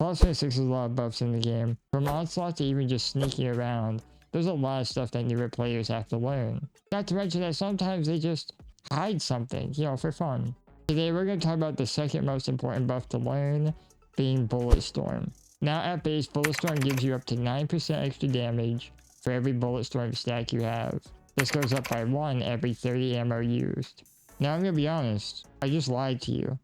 Plus 26 is a lot of buffs in the game. From onslaught to even just sneaking around, there's a lot of stuff that newer players have to learn. Not to mention that sometimes they just hide something, you know, for fun. Today we're going to talk about the second most important buff to learn, being Bullet Storm. Now at base, Bullet Storm gives you up to 9% extra damage for every Bullet Storm stack you have. This goes up by 1 every 30 ammo used. Now I'm gonna be honest, I just lied to you.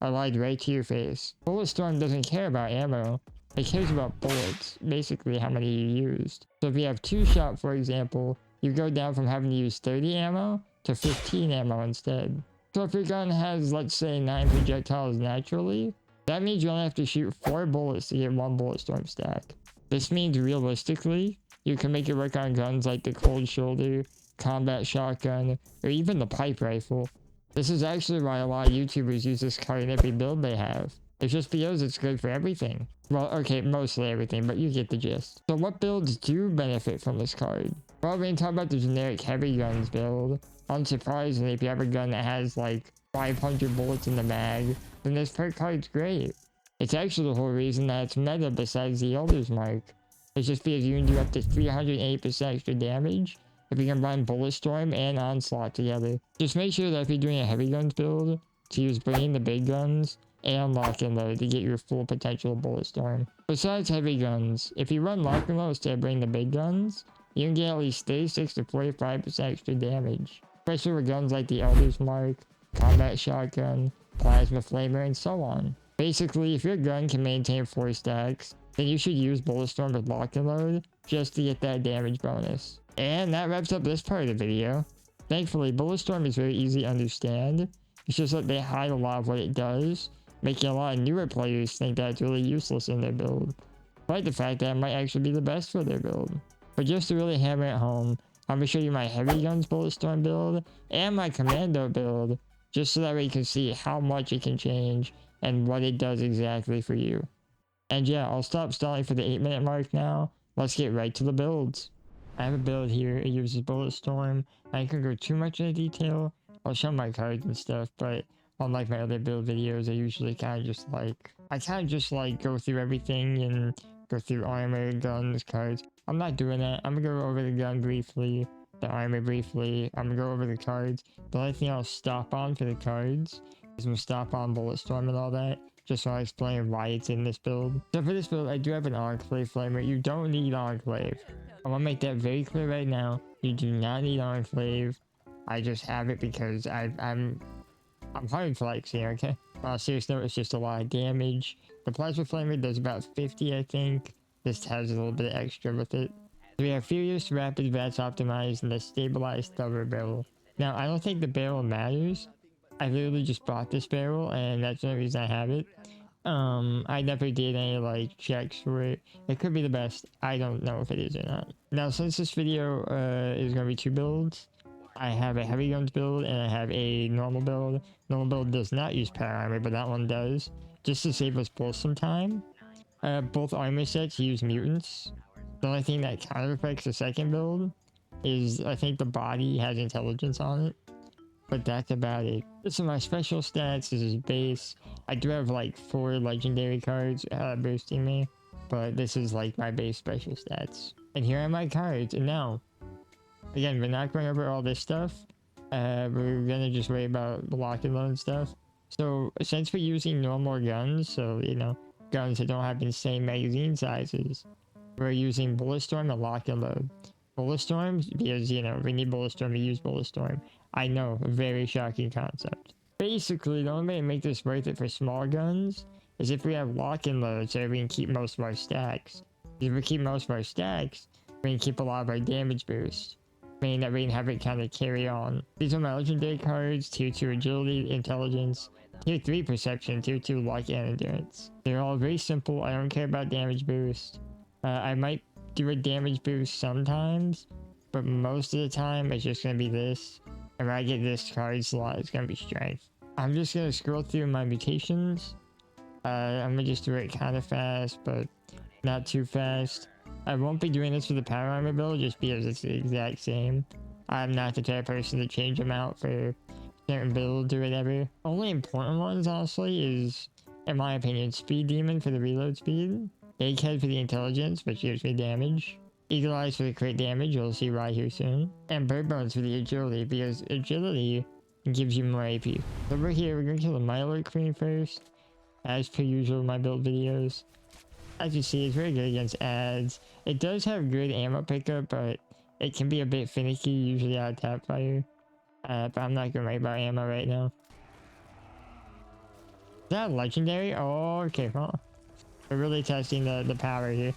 I lied right to your face. Bullet Storm doesn't care about ammo, it cares about bullets, basically how many you used. So if you have 2-shot for example, you go down from having to use 30 ammo to 15 ammo instead. So if your gun has, let's say, 9 projectiles naturally, that means you only have to shoot 4 bullets to get 1 Bullet Storm stack. This means realistically, you can make it work on guns like the Cold Shoulder, Combat Shotgun, or even the Pipe Rifle. This is actually why a lot of YouTubers use this card in every build they have. It's just because it's good for everything. Well, okay, mostly everything, but you get the gist. So what builds do benefit from this card? Well, we're going to talk about the generic heavy guns build. Unsurprisingly, if you have a gun that has like 500 bullets in the mag, then this perk card's great. It's actually the whole reason that it's meta besides the Elder's Mark. It's just because you can do up to 308% extra damage if you can run Bullet Storm and Onslaught together. Just make sure that if you're doing a heavy guns build, to use Bringing the Big Guns and Lock and Load to get your full potential Bullet Storm. Besides heavy guns, if you run Lock and Load instead of Bringing the Big Guns, you can get at least 36 to 45% extra damage. Especially with guns like the Elder's Mark, Combat Shotgun, Plasma Flamer, and so on. Basically, if your gun can maintain 4 stacks, then you should use Bullet Storm with Lock and Load just to get that damage bonus. And that wraps up this part of the video. Thankfully, Bullet Storm is very easy to understand. It's just that they hide a lot of what it does, making a lot of newer players think that it's really useless in their build, despite the fact that it might actually be the best for their build. But just to really hammer it home, I'm going to show you my Heavy Guns Bullet Storm build and my Commando build, just so that way you can see how much it can change and what it does exactly for you. And yeah, I'll stop stalling for the 8-minute mark now. Let's get right to the builds. I have a build here, it uses Bullet Storm. I can't go too much into detail. I'll show my cards and stuff, but unlike my other build videos, I usually kind of just go through everything and go through armor, guns, cards. I'm not doing that. I'm gonna go over the gun briefly, the armor briefly. I'm gonna go over the cards. The only thing I'll stop on for the cards is I'm gonna stop on Bullet Storm and all that, just so I explain why it's in this build. So for this build, I do have an Enclave Flamer. You don't need Enclave. I want to make that very clear right now. You do not need Enclave. I just have it because I'm hard flexing, okay? Seriously, it's just a lot of damage. The Plasma Flamer does about 50, I think. This has a little bit extra with it. So we have Furious, Rapid, Vats Optimized, and the Stabilized Thrower Barrel. Now, I don't think the barrel matters. I literally just bought this barrel, and that's the only reason I have it. I never did any like checks for it. It could be the best. I don't know if it is or not. Now, since this video is going to be 2 builds, I have a heavy guns build and I have a normal build. Normal build does not use power armor, but that one does, just to save us both some time. Both armor sets use mutants. The only thing that kind of affects the second build is I think the body has intelligence on it. But that's about it. This is my special stats. This is base. I do have like 4 legendary cards boosting me, but this is like my base special stats. And here are my cards. And now, again, we're not going over all this stuff. We're gonna just worry about the Lock and Load stuff. So since we're using normal guns, so you know, guns that don't have insane magazine sizes, we're using Bullet Storm and Lock and Load. Bullet Storms, because you know, we need Bullet Storm to use Bullet Storm. I know, a very shocking concept. Basically, the only way to make this worth it for small guns is if we have Lock and Load so we can keep most of our stacks. If we keep most of our stacks, we can keep a lot of our damage boost, meaning that we can have it kind of carry on. These are my legendary cards: Tier 2 Agility, Intelligence, Tier 3 Perception, Tier 2 Luck, and Endurance. They're all very simple. I don't care about damage boost. I might do a damage boost sometimes, but most of the time it's just going to be this. And when I get this card slot, it's going to be Strength. I'm just going to scroll through my mutations. I'm going to just do it kind of fast, but not too fast. I won't be doing this for the power armor build just because it's the exact same. I'm not the type of person to change them out for certain builds or whatever. Only important ones, honestly, is in my opinion. Speed Demon for the reload speed. Egghead for the intelligence, which gives me damage. Eagle Eyes for the crit damage, you'll see right here soon. And Bird Bones for the agility, because agility gives you more AP. So over here, we're gonna kill the Milo Queen first. As per usual in my build videos. As you see, it's very good against ads. It does have good ammo pickup, but it can be a bit finicky, usually out of tap fire. But I'm not gonna worry about ammo right now. Is that legendary? Oh, okay, well. We're really testing the power here.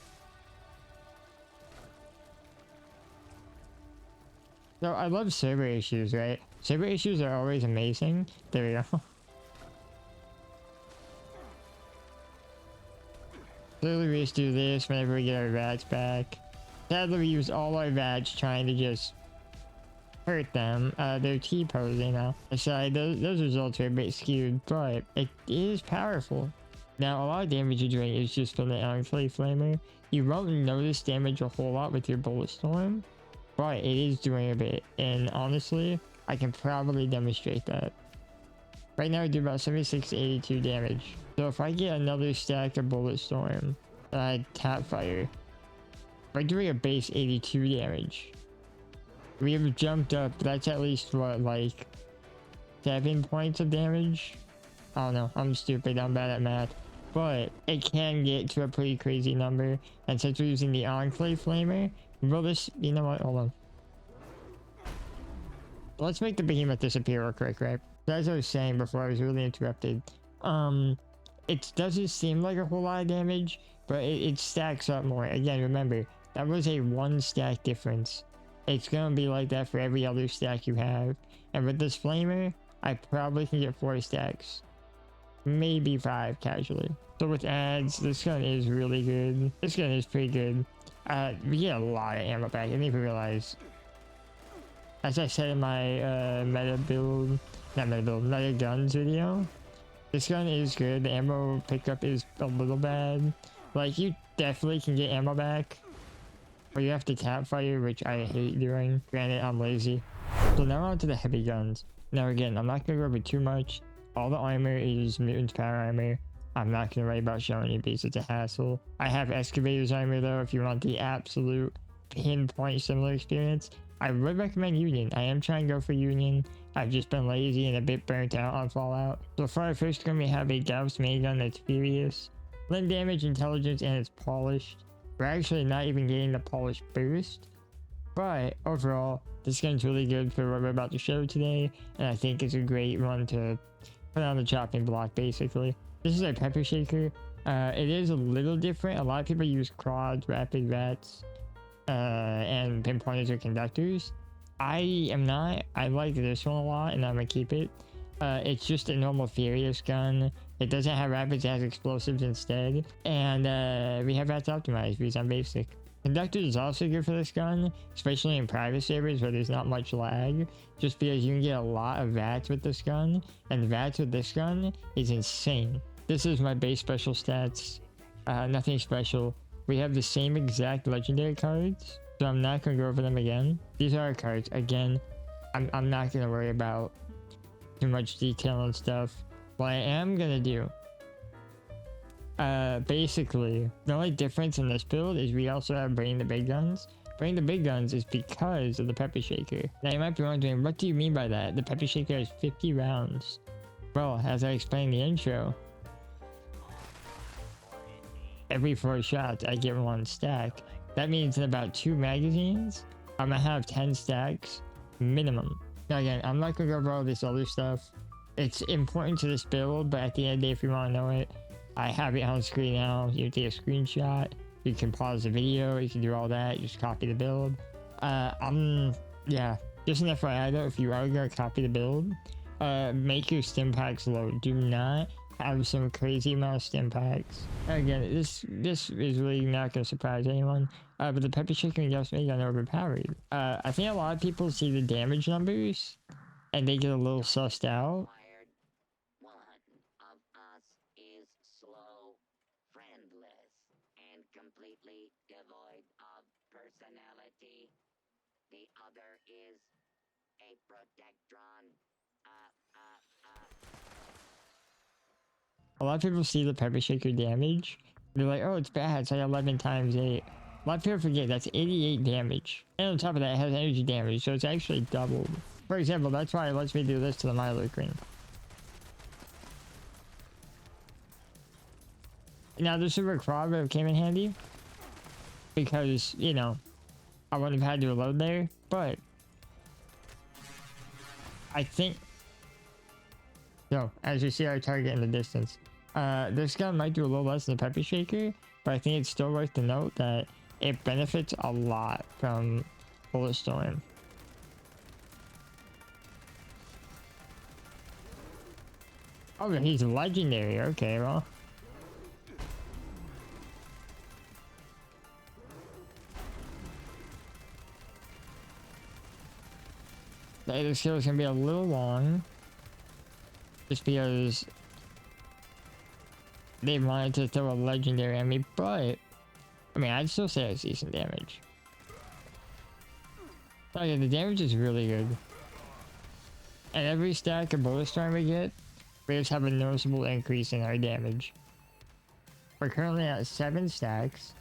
So I love server issues, right? Server issues are always amazing. There we go. Clearly we just do this whenever we get our VATs back. Sadly we use all our VATs trying to just hurt them. They're T-posing now. So those results are a bit skewed, but it is powerful. Now a lot of damage you're doing is just from the Enclave Flamer. You won't notice damage a whole lot with your Bullet Storm, but it is doing a bit. And honestly, I can probably demonstrate that. Right now I do about 76 to 82 damage. So if I get another stack of Bullet Storm, Tap Fire, we're doing a base 82 damage. We have jumped up, that's at least what, like 7 points of damage? I don't know, I'm stupid, I'm bad at math. But it can get to a pretty crazy number. And since we're using the Enclave Flamer, will this, you know what, hold on. Let's make the behemoth disappear real quick, right? As I was saying before, I was really interrupted. It doesn't seem like a whole lot of damage, but it stacks up more. Again, remember, that was a 1 stack difference. It's gonna be like that for every other stack you have. And with this flamer, I probably can get 4 stacks. Maybe 5 casually. So with ads, this gun is really good. This gun is pretty good. We get a lot of ammo back. I didn't even realize. As I said in my meta guns video, this gun is good. The ammo pickup is a little bad. Like, you definitely can get ammo back, but you have to tap fire, which I hate doing. Granted, I'm lazy. So now on to the heavy guns. Now again, I'm not gonna go over too much. All the armor is Mutant's Power Armor. I'm not gonna worry about showing you because it's a hassle. I have Excavator's Armor though, if you want the absolute pinpoint similar experience. I would recommend Union. I am trying to go for Union. I've just been lazy and a bit burnt out on Fallout. So for our first gun, we have a Gauss minigun that's Furious. Limb damage, intelligence, and it's polished. We're actually not even getting the polished boost. But overall, this gun's really good for what we're about to show today. And I think it's a great one to put on the chopping block, basically. This is a Pepper Shaker. It is a little different. A lot of people use quads, rapid rats, and pinpointers or conductors. I am not. I like this one a lot and I'm gonna keep it. It's just a normal Furious gun. It doesn't have rapids, it has explosives instead. And we have rats optimized because I'm basic. Conductor is also good for this gun, especially in private servers where there's not much lag, just because you can get a lot of VATs with this gun, and VATs with this gun is insane. This is my base special stats, nothing special. We have the same exact legendary cards, so I'm not going to go over them again. These are our cards. Again, I'm not going to worry about too much detail and stuff. What I am going to do, basically, the only difference in this build is we also have Bring the Big Guns. Bring the Big Guns is because of the Pepper Shaker. Now you might be wondering, what do you mean by that? The Pepper Shaker has 50 rounds. Well, as I explained in the intro, every 4 shots I get 1 stack. That means in about 2 magazines, I'm gonna have 10 stacks minimum. Now again, I'm not gonna go over all this other stuff. It's important to this build, but at the end of the day, if you want to know it, I have it on screen now. You can take a screenshot, you can pause the video, you can do all that, just copy the build. Yeah, just an FYI though, if you are gonna copy the build, make your stim packs low. Do not have some crazy amount of stim packs. Again, this is really not gonna surprise anyone, but the Pepper Shaker and Gauss Minigun are overpowered. I think a lot of people see the damage numbers and they get a little sussed out. Completely devoid of personality. The other is a protectron. A lot of people see the pepper shaker damage. They're like, oh, it's bad. It's like 11 times 8. A lot of people forget that's 88 damage. And on top of that, it has energy damage, so it's actually doubled. For example, that's why it lets me do this to the Milo Queen. Now, the Super Quad would have came in handy. Because, you know, I wouldn't have had to reload there. But I think... So, as you see our target in the distance. This gun might do a little less than the Pepper Shaker. But I think it's still worth to note that it benefits a lot from Bullet Storm. Oh, he's legendary. Okay, well. The other skill is going to be a little long. Just because they wanted to throw a legendary at me, but I mean, I'd still say it's decent damage. Oh yeah, the damage is really good. And every stack of Bullet Storm we get, we just have a noticeable increase in our damage. We're currently at 7 stacks.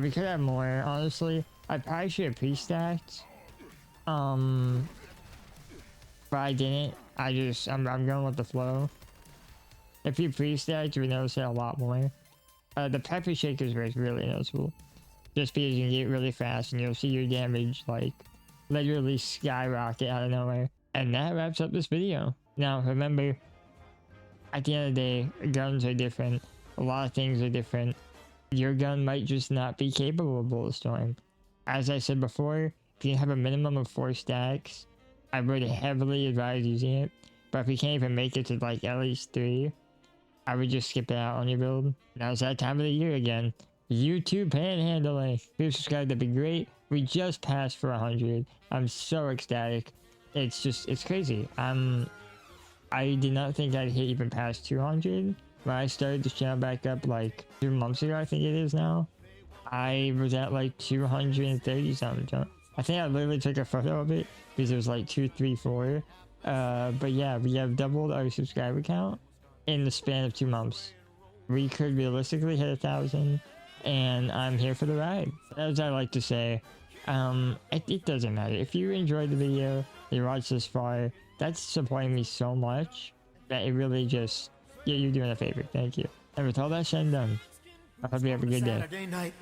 We could have more, honestly. I probably should have pre-stacked. But I didn't. I'm going with the flow. If you pre-stacked, you would notice it a lot more. The Pepper Shakers is really noticeable. Just because you can get really fast and you'll see your damage, like, literally skyrocket out of nowhere. And that wraps up this video. Now, remember, at the end of the day, guns are different. A lot of things are different. Your gun might just not be capable of Bullet Storm. As I said before, if you have a minimum of 4 stacks, I would heavily advise using it. But if you can't even make it to like at least 3, I would just skip it out on your build. Now it's that time of the year again. YouTube panhandling. If you're subscribed, that'd be great. We just passed for 100. I'm so ecstatic. It's crazy. I did not think I'd hit even past 200. When I started this channel back up like 2 months ago, I think it is now. I was at like 230 something. I think I literally took a photo of it because it was like 234. But yeah, we have doubled our subscriber count in the span of 2 months. We could realistically hit 1,000, and I'm here for the ride. As I like to say, it doesn't matter. If you enjoyed the video, you watched this far, that's supporting me so much that it really just, yeah, you're doing a favor. Thank you. And with all that said and done, I hope you have a good day.